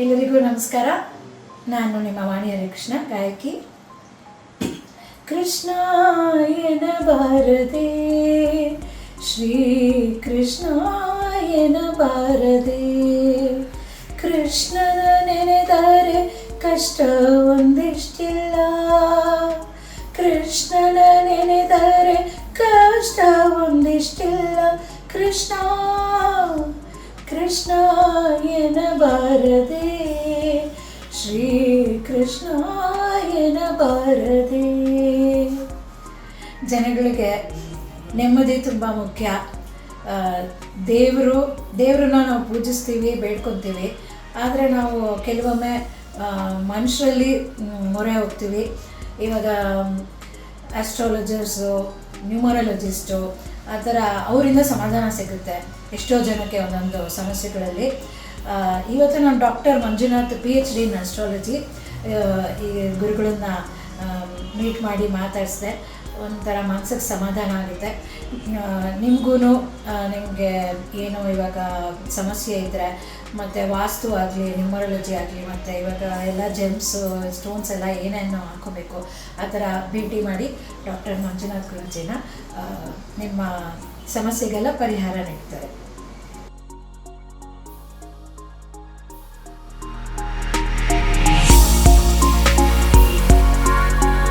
ಎಲ್ಲರಿಗೂ ನಮಸ್ಕಾರ. ನಾನು ನಿಮ್ಮ ವಾಣಿ ಹರಿಕೃಷ್ಣ, ಗಾಯಕಿ. ಕೃಷ್ಣ ಎನ್ನಬಾರದೆ, ಶ್ರೀ ಕೃಷ್ಣ ಎನ್ನಬಾರದೆ, ಕೃಷ್ಣನ ನೆನೆದರೆ ಕಷ್ಟ ಒಂದಿಷ್ಟಿಲ್ಲ, ಕೃಷ್ಣನ ನೆನೆದರೆ ಕಷ್ಟ ಒಂದಿಷ್ಟಿಲ್ಲ, ಕೃಷ್ಣ ಕೃಷ್ಣ ಎನ್ನಬಾರದೆ, ಶ್ರೀ ಕೃಷ್ಣ ಎನ್ನಬಾರದೆ. ಜನಗಳಿಗೆ ನೆಮ್ಮದಿ ತುಂಬ ಮುಖ್ಯ. ದೇವರನ್ನ ನಾವು ಪೂಜಿಸ್ತೀವಿ, ಬೇಡ್ಕೊತೀವಿ. ಆದರೆ ನಾವು ಕೆಲವೊಮ್ಮೆ ಮನುಷ್ಯರಲ್ಲಿ ಮೊರೆ ಹೋಗ್ತೀವಿ. ಇವಾಗ ಆಸ್ಟ್ರಾಲಜರ್ಸು, ನ್ಯೂಮರಾಲಜಿಸ್ಟು, ಆ ಥರ ಅವರಿಂದ ಸಮಾಧಾನ ಸಿಗುತ್ತೆ ಎಷ್ಟೋ ಜನಕ್ಕೆ ಒಂದೊಂದು ಸಮಸ್ಯೆಗಳಲ್ಲಿ. ಇವತ್ತು ನಾನು ಡಾಕ್ಟರ್ ಮಂಜುನಾಥ್ PhD ಇನ್ ಆಸ್ಟ್ರಾಲಜಿ ಈ ಗುರುಗಳನ್ನ ಮೀಟ್ ಮಾಡಿ ಮಾತಾಡಿಸಿದೆ. ಒಂಥರ ಮನಸ್ಸಿಗೆ ಸಮಾಧಾನ ಆಗುತ್ತೆ. ನಿಮಗೂ ನಿಮಗೆ ಏನೋ ಇವಾಗ ಸಮಸ್ಯೆ ಇದ್ದರೆ, ಮತ್ತು ವಾಸ್ತು ಆಗಲಿ, ನ್ಯೂಮರಾಲಜಿ ಆಗಲಿ, ಮತ್ತು ಇವಾಗ ಎಲ್ಲ ಜೆಮ್ಸು, ಸ್ಟೋನ್ಸ್ ಎಲ್ಲ ಏನೇನು ಹಾಕೋಬೇಕು ಆ ಥರ ಭೇಟಿ ಮಾಡಿ ಡಾಕ್ಟರ್ ಮಂಜುನಾಥ್ ಗುರೂಜಿನ ನಿಮ್ಮ ಸಮಸ್ಯೆಗೆಲ್ಲ ಪರಿಹಾರ ನೀಡ್ತಾರೆ.